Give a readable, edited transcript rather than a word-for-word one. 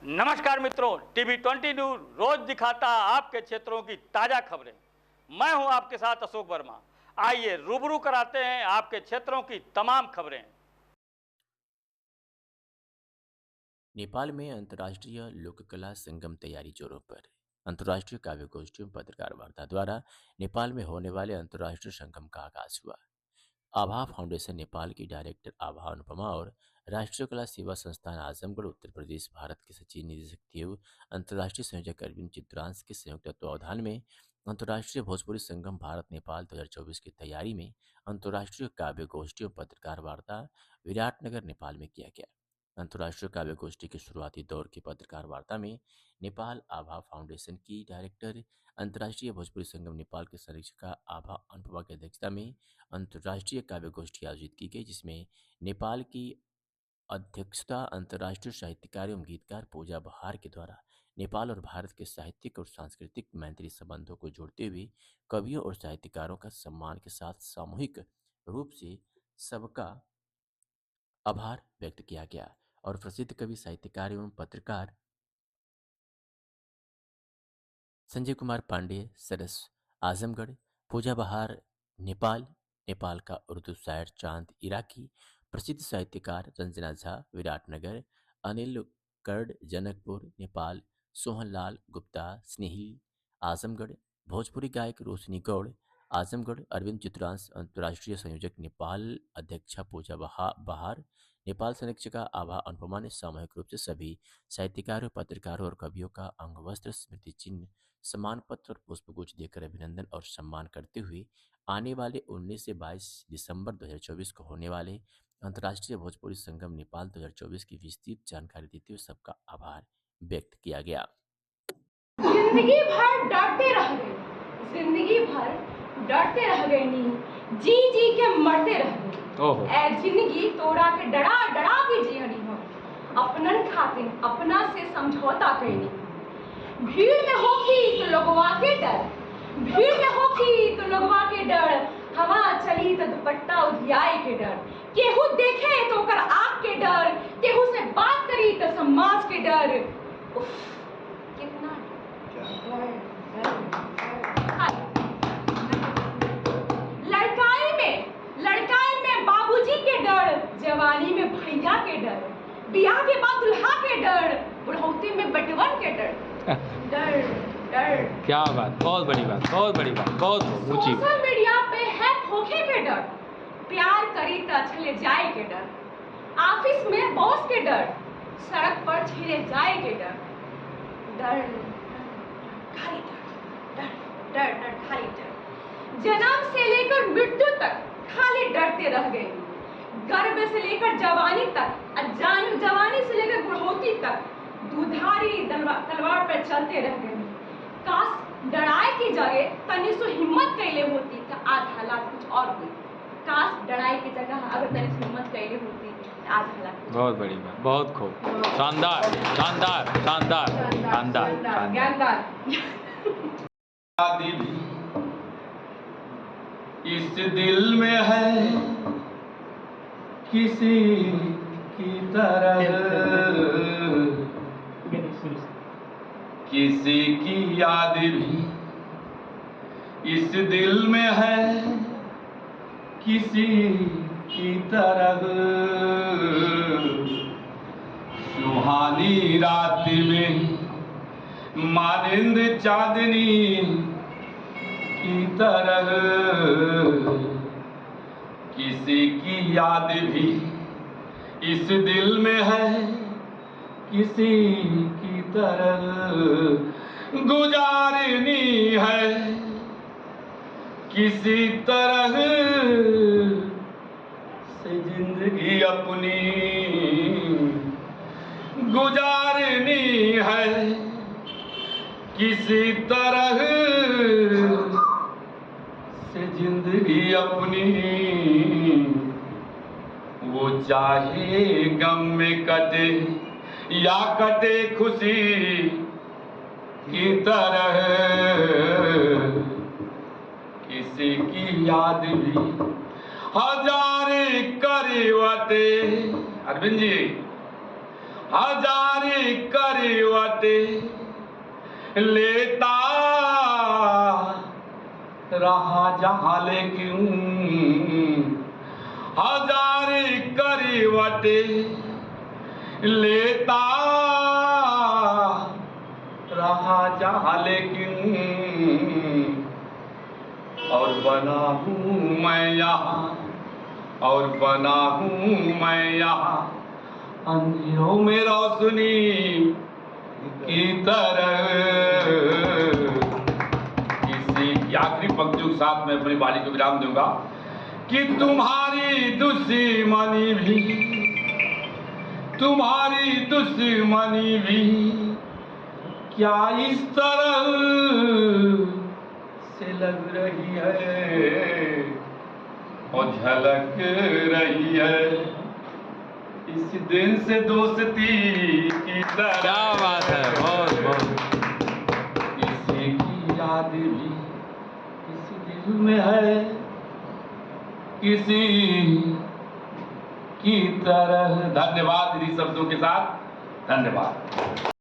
नमस्कार मित्रों, TV 20 news रोज दिखाता आपके क्षेत्रों की ताजा खबरें। मैं हूं आपके साथ अशोक वर्मा। आइए रूबरू कराते हैं आपके क्षेत्रों की तमाम खबरें। नेपाल में अंतर्राष्ट्रीय लोककला संगम तैयारी जोरों पर। अंतर्राष्ट्रीय काव्य गोष्ठी एवं पत्रकार वार्ता द्वारा नेपाल में होने वाले अंतर्राष्ट्रीय संगम का आगाज हुआ। आभा फाउंडेशन नेपाल की डायरेक्टर आभा अनुपमा और राष्ट्रीय कला सेवा संस्थान आजमगढ़ उत्तर प्रदेश भारत के सचिव निदेशक देव अंतर्राष्ट्रीय संयोजक अरविंद चित्रांश के संयुक्त तत्वावधान में अंतर्राष्ट्रीय भोजपुरी संगम भारत नेपाल 2024 की तैयारी में अंतर्राष्ट्रीय काव्य गोष्ठी और पत्रकार वार्ता विराटनगर नेपाल में किया गया। अंतर्राष्ट्रीय काव्य गोष्ठी के शुरुआती दौर की पत्रकार वार्ता में नेपाल आभा फाउंडेशन की डायरेक्टर अंतर्राष्ट्रीय भोजपुरी संगम नेपाल के संरक्षिका आभा अनुपमा की अध्यक्षता में अंतर्राष्ट्रीय काव्य गोष्ठी आयोजित की गई, जिसमें नेपाल की अध्यक्षता अंतर्राष्ट्रीय साहित्यकार एवं गीतकार पूजा बहार के द्वारा नेपाल और भारत के साहित्यिक और सांस्कृतिक मैत्री संबंधों को जोड़ते हुए कवियों और साहित्यकारों का सम्मान के साथ सामूहिक रूप से सबका आभार व्यक्त किया गया और प्रसिद्ध कवि साहित्यकार एवं पत्रकार संजय कुमार पांडे सरस आजमगढ़, पूजा बहार नेपाल का उर्दू शायर चांद इराकी, प्रसिद्ध साहित्यकार रंजना झा विराटनगर, अनिल कर्ड जनकपुर नेपाल, सोहनलाल गुप्ता स्नेहिल आजमगढ़, भोजपुरी गायक रोशनी गौड़ आजमगढ़, अरविंद चित्रांश अंतर्राष्ट्रीय संयोजक नेपाल, अध्यक्षा पूजा बहार नेपाल, संरक्षिका आभा अनुपमा ने सामूहिक रूप से सभी साहित्यकारों, पत्रकारों और कवियों का अंगवस्त्र, स्मृति चिन्ह, सम्मान पत्र और पुष्पगुच्छ देकर अभिनंदन और सम्मान करते हुए आने वाले 19 से 22 दिसंबर 2024 को होने वाले अंतर्राष्ट्रीय भोजपुरी संगम नेपाल 2024 की विस्तृत जानकारी देते हुए सबका आभार व्यक्त किया गया। जिंदगी भर डरते रह गए, जिंदगी भर डरते रह गए, नी जी जी के मरते रह गए। ए जिंदगी तोरा के डरा डरा के जियनी हो, अपनन खातिर अपना से समझौता कैनी। भीड़ में होगी तो लोगवा के डर, भीड़ में होगी तो लोगवा के डर, हवा चली तो दुपट्टा उधियाए के डर, केहू देखे तो ओकर आँख के डर, केहू से बात करी तो समाज के डर। उफ, कितना लड़काई में बाबूजी के डर, जवानी में भैया के डर, बियाह के बाद दुल्हा के डर, बुढ़ौती में बटवन के डर। डर डर क्या बात, बहुत बड़ी बात, बहुत बड़ी बात, बहुत ऊंची। सोशल मीडिया पे है धोखे के डर, प्यार करी तो चले जाए के डर, ऑफिस में बॉस के डर, सड़क पर छिड़े जाए के डर। डर खाली डर, डर डर डर खाली डर। जन्म से लेकर मृत्यु तक खाली डरते रह गए, गर्भ से लेकर जवानी तक, जवानी से लेकर बुढ़ौती तक दुधारी तलवार पर चलते रह गए। काश डराए की जगह तनी सो हिम्मत कैले होती तो आज हालात कुछ और हुई। काश डराए की जगह अगर तनी सो हिम्मत कैले होती तो आज हालात। बहुत बड़ी बात, बहुत खूब, शानदार शानदार शानदार शानदार ज्ञानदार। इस दिल में है किसी की तरह, किसी की याद भी इस दिल में है किसी की तरह। सुहानी रात में मानिंद चांदनी की तरह, किसी की याद भी इस दिल में है किसी की तरह। गुजारनी है किसी तरह से जिंदगी अपनी, गुजारनी है किसी तरह से जिंदगी अपनी। वो चाहे गम में कटे या कटे खुशी की तरह, किसी की याद भी हजार करवटे, अरविंद जी, हजार लेता रहा जहां, लेकिन हजार करवट लेता रहा जहां, लेकिन और बना हूं मैं यहाँ, और बना हूं मैं यहाँ अंधेरों में रोशनी की तरह। किसी की आखिरी पंक्तियों के साथ मैं अपनी वाणी को विराम दूंगा कि तुम्हारी दुश्मनी भी, तुम्हारी दुश्मनी भी क्या इस तरह से लग रही है और झलक रही है इस दिन से दोस्ती की तरह। क्या बात है, बहुत बहुत। किसी की याद भी किसी दिल में है, किसी की तरह। धन्यवाद इन्हीं शब्दों के साथ, धन्यवाद।